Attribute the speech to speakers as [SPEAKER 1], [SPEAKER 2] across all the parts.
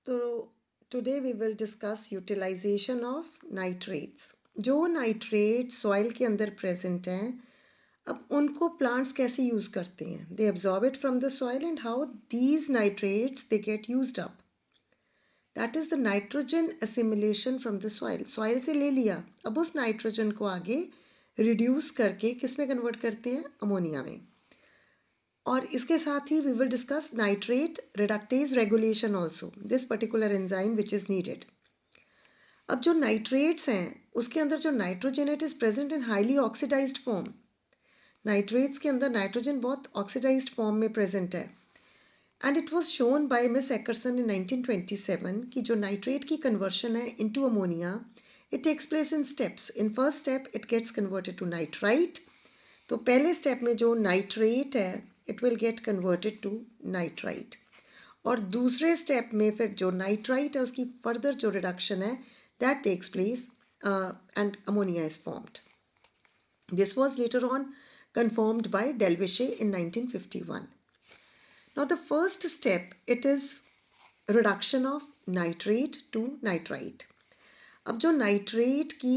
[SPEAKER 1] तो today we will discuss utilisation of nitrates. जो nitrate soil के अंदर प्रेजेंट हैं, अब उनको प्लांट्स कैसे यूज़ करते हैं। They absorb it from the soil and how these nitrates they get used up. That is the nitrogen assimilation from the soil. Soil से ले लिया, अब उस नाइट्रोजन को आगे रिड्यूस करके किस में कन्वर्ट करते हैं, अमोनिया में। और इसके साथ ही we will discuss nitrate reductase regulation also, this particular enzyme which is needed. अब जो नाइट्रेट्स हैं उसके अंदर जो nitrogen it is present in highly oxidized form. Nitrates के अंदर नाइट्रोजन बहुत ऑक्सीडाइज्ड फॉर्म में प्रेजेंट है। And it was shown by miss Eckerson in 1927 कि जो नाइट्रेट की कन्वर्शन है into ammonia, it takes place in steps. In first step it gets converted to nitrite. तो पहले स्टेप में जो नाइट्रेट है it will get converted to nitrite, और दूसरे स्टेप में फिर जो नाइट्राइट है उसकी फर्दर जो रिडक्शन है that takes place and ammonia is formed. This was later on confirmed by Delvesche in 1951. Now the first step, it is reduction of nitrate to nitrite. अब जो nitrate की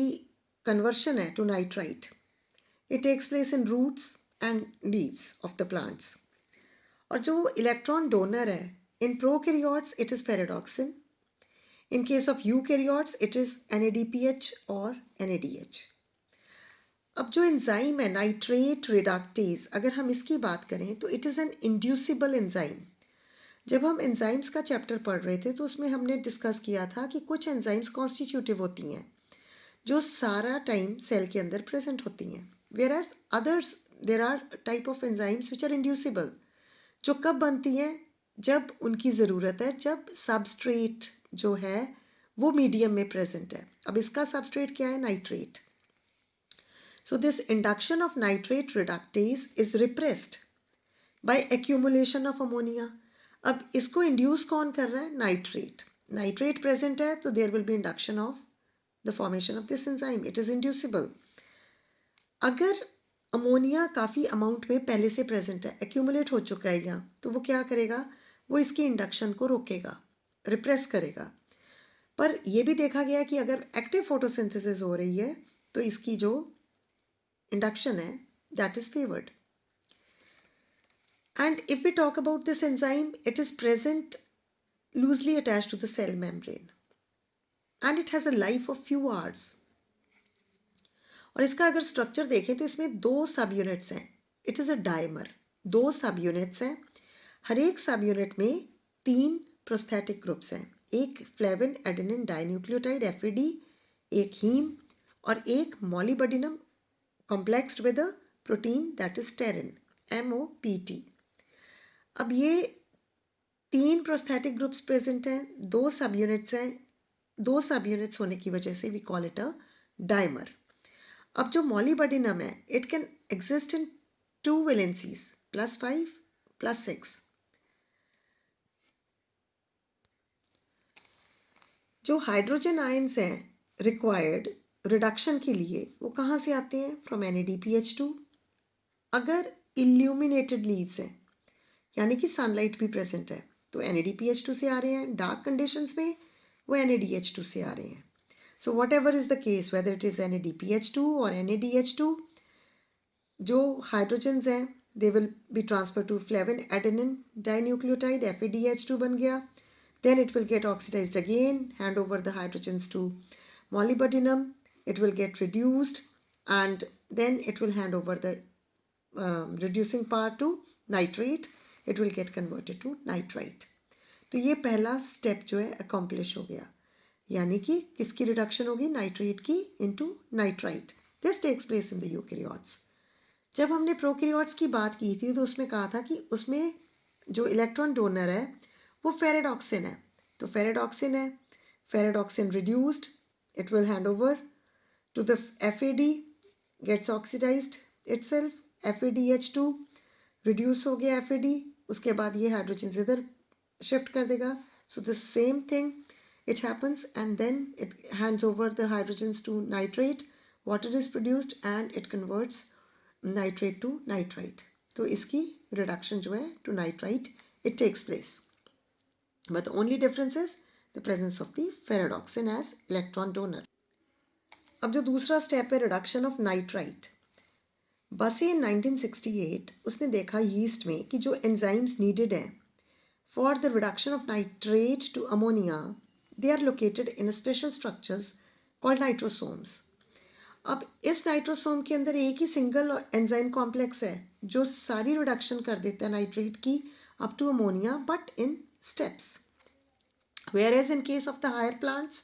[SPEAKER 1] conversion है to nitrite, it takes place in roots and leaves of the plants. और जो electron donor है, in prokaryotes it is ferredoxin. In case of eukaryotes it is NADPH or NADH. अब जो enzyme है nitrate reductase, अगर हम इसकी बात करें तो it is an inducible enzyme. जब हम एंजाइम्स का चैप्टर पढ़ रहे थे तो उसमें हमने डिस्कस किया था कि कुछ एंजाइम्स कॉन्स्टिट्यूटिव होती हैं जो सारा टाइम सेल के अंदर प्रेजेंट होती हैं, whereas others there are type of enzymes which are inducible, जो कब बनती हैं, जब उनकी ज़रूरत है, जब सबस्ट्रेट जो है वो मीडियम में प्रेजेंट है। अब इसका सबस्ट्रेट क्या है, nitrate. So this induction of nitrate reductase is repressed by accumulation of ammonia. अब इसको इंड्यूस कौन कर रहा है, नाइट्रेट. नाइट्रेट प्रेजेंट है तो there will be induction of the formation of this enzyme, it is inducible. अगर अमोनिया काफ़ी अमाउंट में पहले से प्रेजेंट है, एक्यूमुलेट हो चुका है यहाँ, तो वो क्या करेगा, वो इसकी इंडक्शन को रोकेगा, रिप्रेस करेगा. पर यह भी देखा गया कि अगर एक्टिव फोटोसिंथेसिस हो रही है तो इसकी जो induction है that is favored. And if we talk about this enzyme, it is present loosely attached to the cell membrane and it has a life of few hours. और इसका अगर स्ट्रक्चर देखें तो इसमें दो सब यूनिट्स हैं. It is a dimer. दो subunits हैं, हर एक सब यूनिट में 3 प्रोस्थेटिक ग्रुप्स हैं. एक फ्लेविन एडेनिन डाइन्यूक्लियोटाइड FAD, एक हीम और एक मॉलिबडिनम complexed with a protein that is pterin, MOPT. अब ये 3 प्रोस्थेटिक ग्रुप्स प्रेजेंट हैं, 2 सब यूनिट्स हैं. 2 सब यूनिट्स होने की वजह से we call it a dimer. अब जो मॉलिबडिनम है it can exist in 2 valencies, +5 +6. जो हाइड्रोजन आयंस हैं रिक्वायर्ड रिडक्शन के लिए वो कहाँ से आते हैं, फ्रॉम NADPH2. अगर इल्यूमिनेटेड लीव्स हैं यानी कि सनलाइट भी प्रेजेंट है तो NADPH2 से आ रहे हैं. डार्क कंडीशंस में वो NADH2 से आ रहे हैं. So whatever is the case, whether it is NADPH2 और NADH2, जो हाइड्रोजन्स हैं they will be transfer to flavin adenine dinucleotide, FADH2 बन गया. Then it will get oxidized again, hand over the hydrogens to molybdenum, it will get reduced and then it will hand over the reducing part to nitrate, it will get converted to nitrite. तो ये पहला step जो है accomplish हो गया, यानी कि किसकी रिडक्शन होगी, नाइट्रेट की into nitrite. This takes place in the eukaryotes. जब हमने प्रोकैरियोट्स की बात की थी तो उसमें कहा था कि उसमें जो इलेक्ट्रॉन डोनर है वो फेरेडॉक्सिन है. तो फेरेडॉक्सिन है, ferredoxin reduced, it will hand over to the FAD, gets oxidized itself, FADH2 reduce हो गया FAD, उसके बाद ये हाइड्रोजन इधर शिफ्ट कर देगा. So the same thing it happens and then it hands over the hydrogens to nitrate, water is produced and it converts nitrate to nitrite. तो इसकी रिडक्शन जो है to nitrite it takes place. But the only difference is the presence of the ferredoxin as electron donor. अब जो दूसरा step है reduction of nitrite, बसे इन 1968 उसने देखा यीस्ट में कि जो एंजाइम्स नीडेड हैं for the reduction of nitrate to ammonia, they are located in special structures called nitrosomes. अब इस नाइट्रोसोम के अंदर एक ही सिंगल एंजाइम कॉम्प्लेक्स है जो सारी रिडक्शन कर देता है नाइट्रेट की up to ammonia, but in steps. Whereas in case of the higher plants,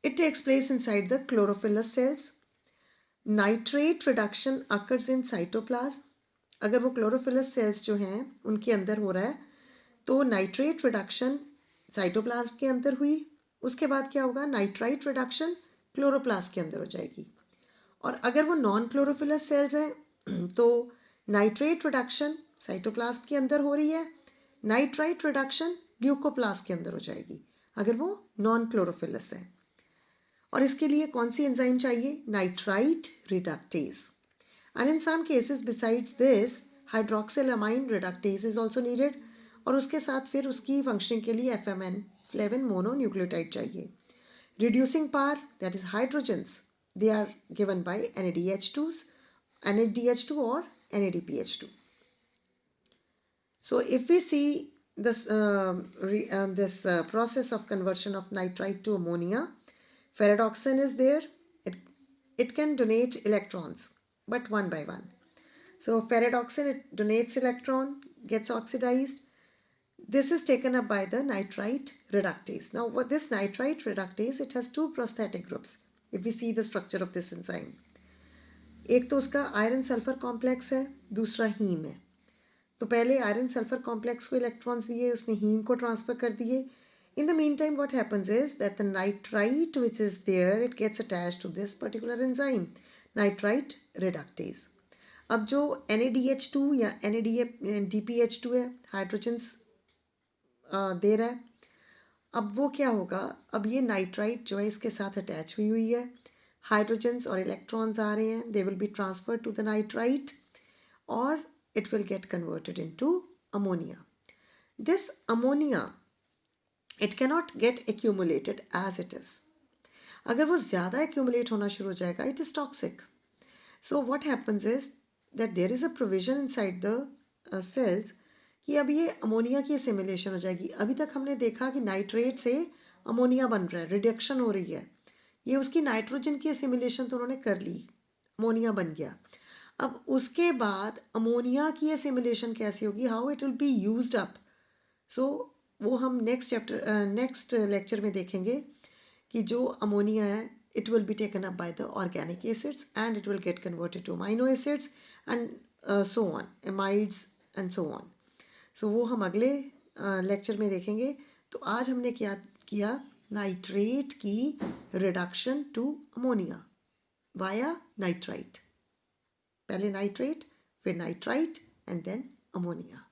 [SPEAKER 1] it takes place inside the chlorophyllous cells. Nitrate reduction occurs in cytoplasm. अगर वो chlorophyllous cells जो हैं उनके अंदर हो रहा है तो नाइट्रेट रिडक्शन साइटोप्लाज्म के अंदर हुई, उसके बाद क्या होगा, नाइट्राइट रिडक्शन क्लोरोप्लास्ट के अंदर हो जाएगी। और अगर वो नॉन क्लोरोफिलस सेल्स हैं तो नाइट्रेट रिडक्शन साइटोप्लाज्म के अंदर हो रही है, नाइट्राइट रिडक्शन ग्लूकोप्लास्ट के अंदर हो जाएगी अगर वो नॉन क्लोरोफिलस है। और इसके लिए कौन सी एंजाइम चाहिए, nitrite reductase. And in some cases besides this hydroxylamine reductase is also needed, और उसके साथ फिर उसकी फंक्शनिंग के लिए FMN फ्लेविन मोनोन्यूक्लियोटाइड चाहिए। Reducing power, that is hydrogens, they are given by NADH2 or NADPH2. So if we see this process of conversion of nitrite to ammonia, ferredoxin is there. It can donate electrons, but one by one. So ferredoxin, it donates electron, gets oxidized. This is taken up by the nitrite reductase. Now what this nitrite reductase, it has two prosthetic groups. If we see the structure of this enzyme, एक तो उसका iron sulphur complex है, दूसरा haem है। तो पहले iron sulphur complex को electrons दिए, उसने हीम को ट्रांसफर कर दिए। In the mean time what happens is that the nitrite which is there, it gets attached to this particular enzyme nitrite reductase. अब जो NADH2 या NADPH2 है, हाइड्रोजन्स दे रहा है। अब वो क्या होगा, अब ये नाइट्राइट जो है इसके साथ अटैच हुई हुई है, हाइड्रोजन्स और इलेक्ट्रॉन्स आ रहे हैं, they will be transferred to the nitrite और it will get converted into ammonia. This ammonia, it cannot get accumulated as it is. अगर वो ज़्यादा accumulate होना शुरू हो जाएगा, it is toxic. So what happens is that there is a provision inside the cells कि अब ये अमोनिया की assimilation हो जाएगी। अभी तक हमने देखा कि नाइट्रेट से अमोनिया बन रहा है, रिडक्शन हो रही है, ये उसकी नाइट्रोजन की assimilation तो उन्होंने कर ली, अमोनिया बन गया। अब उसके बाद अमोनिया की एसिमिलेशन कैसी होगी, how it will be used up. So वो हम नेक्स्ट लेक्चर में देखेंगे कि जो अमोनिया है it will be taken up by the organic acids and it will get converted to amino acids and so on, amides and so on. So वो हम अगले लेक्चर में देखेंगे। तो आज हमने क्या किया, नाइट्रेट की reduction to ammonia via nitrite. पहले नाइट्रेट, फिर नाइट्राइट एंड देन अमोनिया।